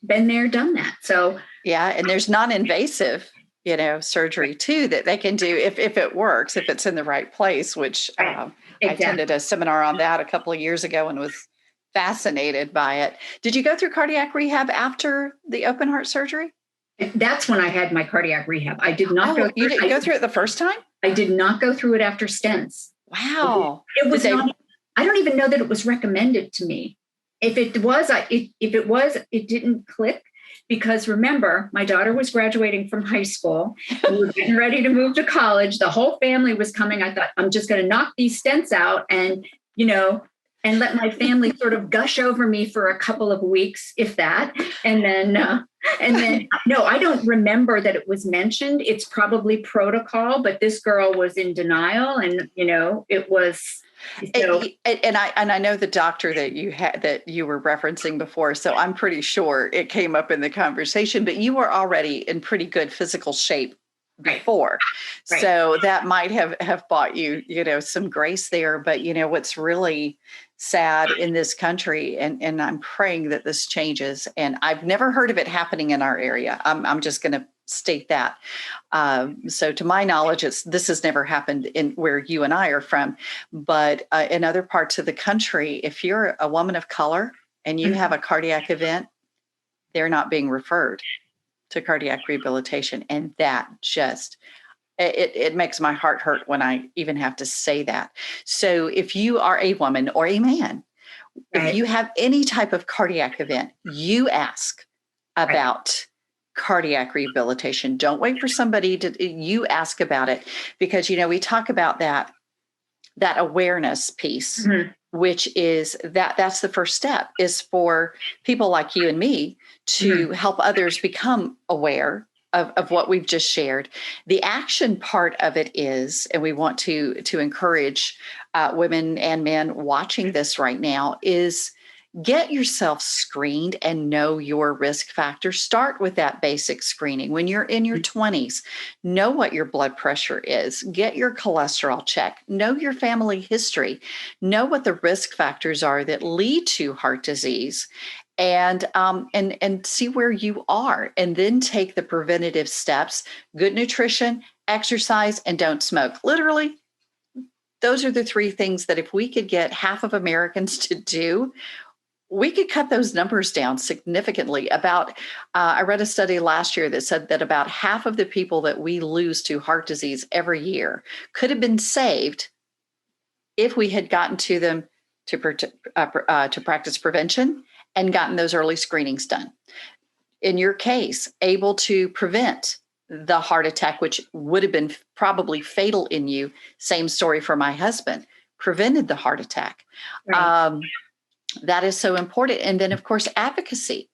been there, done that. So yeah, and there's non-invasive surgery too, that they can do if it works, if it's in the right place, which exactly. I attended a seminar on that a couple of years ago and was fascinated by it. Did you go through cardiac rehab after the open heart surgery? That's when I had my cardiac rehab. I did not go through You didn't go through it the first time? I did not go through it after stents. Wow. It was not, I don't even know that it was recommended to me. If it was, it didn't click. Because remember, my daughter was graduating from high school. We were getting ready to move to college. The whole family was coming. I thought, I'm just going to knock these stents out and, and let my family sort of gush over me for a couple of weeks, if that. And then, no, I don't remember that it was mentioned. It's probably protocol, but this girl was in denial. And, it was... And I know the doctor that you were referencing before, so I'm pretty sure it came up in the conversation, but you were already in pretty good physical shape before. Right. So that might have bought you, some grace there. But, what's really sad in this country, and I'm praying that this changes, and I've never heard of it happening in our area. I'm just going to state that. So to my knowledge, this has never happened in where you and I are from, but in other parts of the country, if you're a woman of color and you have a cardiac event, they're not being referred to cardiac rehabilitation. And that just, it makes my heart hurt when I even have to say that. So if you are a woman or a man, if you have any type of cardiac event, you ask about cardiac rehabilitation. Don't wait for somebody you ask about it, because, we talk about that awareness piece, which is that's the first step, is for people like you and me to help others become aware of what we've just shared. The action part of it is, and we want to encourage women and men watching this right now, is get yourself screened and know your risk factors. Start with that basic screening. When you're in your 20s, know what your blood pressure is, get your cholesterol checked, know your family history, know what the risk factors are that lead to heart disease, and see where you are, and then take the preventative steps: good nutrition, exercise, and don't smoke. Literally, those are the three things that if we could get half of Americans to do, we could cut those numbers down significantly. I read a study last year that said that about half of the people that we lose to heart disease every year could have been saved if we had gotten to them to practice prevention and gotten those early screenings done. In your case, able to prevent the heart attack, which would have been probably fatal in you. Same story for my husband, prevented the heart attack. Right. That is so important. And then, of course, advocacy.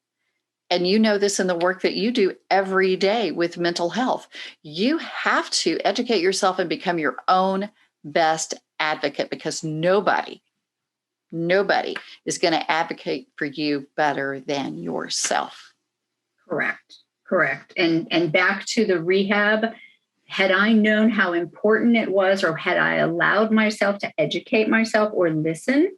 And you know this in the work that you do every day with mental health. You have to educate yourself and become your own best advocate, because nobody is going to advocate for you better than yourself. Correct. And back to the rehab, had I known how important it was, or had I allowed myself to educate myself or listen,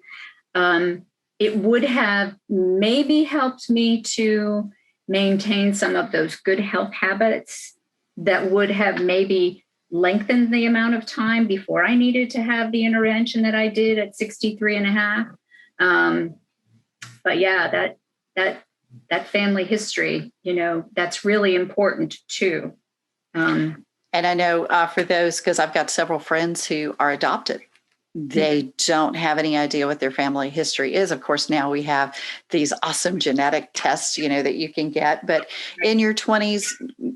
it would have maybe helped me to maintain some of those good health habits that would have maybe lengthened the amount of time before I needed to have the intervention that I did at 63 and a half. But yeah, that family history, that's really important too. And I know for those, because I've got several friends who are adopted, they don't have any idea what their family history is. Of course, now we have these awesome genetic tests, that you can get. But in your 20s,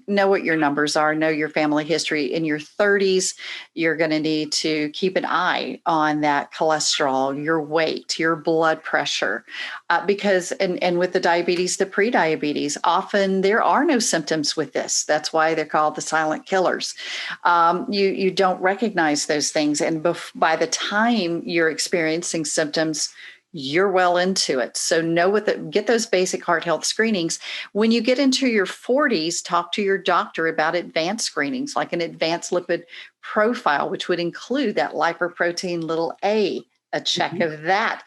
know what your numbers are, know your family history. In your 30s, you're going to need to keep an eye on that cholesterol, your weight, your blood pressure, because, and with the diabetes, the pre-diabetes, often there are no symptoms with this. That's why they're called the silent killers. You don't recognize those things. And by the time you're experiencing symptoms, you're well into it. So get those basic heart health screenings. When you get into your 40s, talk to your doctor about advanced screenings, like an advanced lipid profile, which would include that lipoprotein(a), a check of that.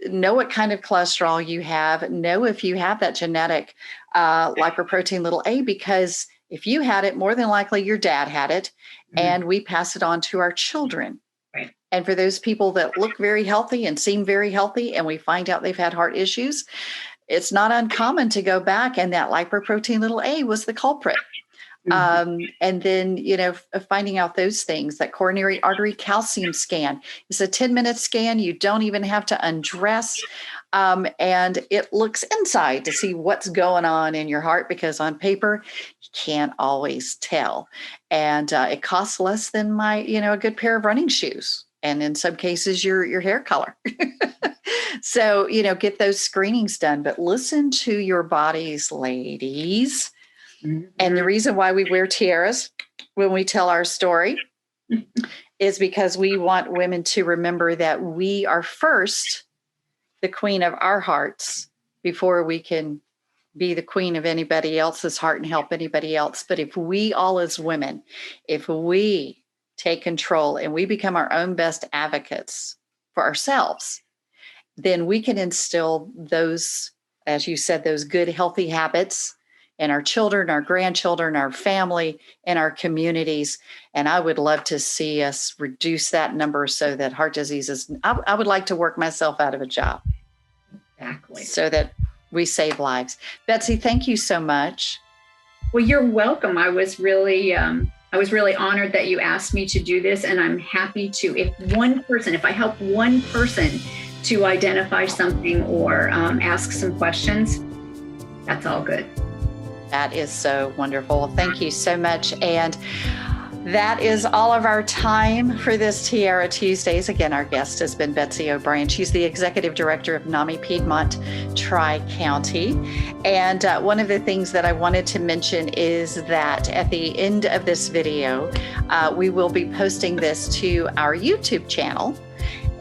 Know what kind of cholesterol you have. Know if you have that genetic lipoprotein(a), because if you had it, more than likely your dad had it, and we pass it on to our children. Right. And for those people that look very healthy and seem very healthy, and we find out they've had heart issues, it's not uncommon to go back and that lipoprotein(a) was the culprit. And then, finding out those things, that coronary artery calcium scan is a 10-minute scan. You don't even have to undress. And it looks inside to see what's going on in your heart, because on paper, you can't always tell. And it costs less than a good pair of running shoes. And in some cases, your hair color. So, get those screenings done, but listen to your bodies, ladies. And the reason why we wear tiaras when we tell our story is because we want women to remember that we are first the queen of our hearts before we can be the queen of anybody else's heart and help anybody else. But if we all as women, if we take control and we become our own best advocates for ourselves, then we can instill those, as you said, those good, healthy habits in our children, our grandchildren, our family, and our communities. And I would love to see us reduce that number so that heart disease I would like to work myself out of a job. Exactly. So that we save lives. Betsy, thank you so much. Well, you're welcome. I was really honored that you asked me to do this, and I'm happy to, if I help one person to identify something or ask some questions, that's all good. That is so wonderful. Thank you so much. And that is all of our time for this Tiara Tuesdays. Again, our guest has been Betsy O'Brien. She's the Executive Director of NAMI Piedmont Tri-County. And one of the things that I wanted to mention is that at the end of this video, we will be posting this to our YouTube channel.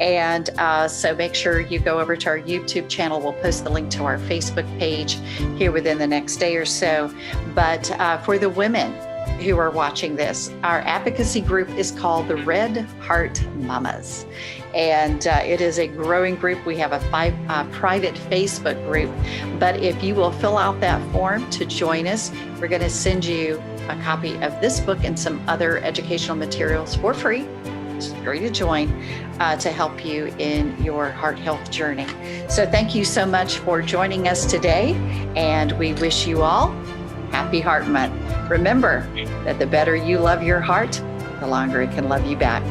And so make sure you go over to our YouTube channel. We'll post the link to our Facebook page here within the next day or so. But for the women who are watching this, our advocacy group is called the Red Heart Mamas. And it is a growing group. We have a private Facebook group. But if you will fill out that form to join us, we're going to send you a copy of this book and some other educational materials for free. It's free to join to help you in your heart health journey. So thank you so much for joining us today. And we wish you all happy Heart Month. Remember that the better you love your heart, the longer it can love you back.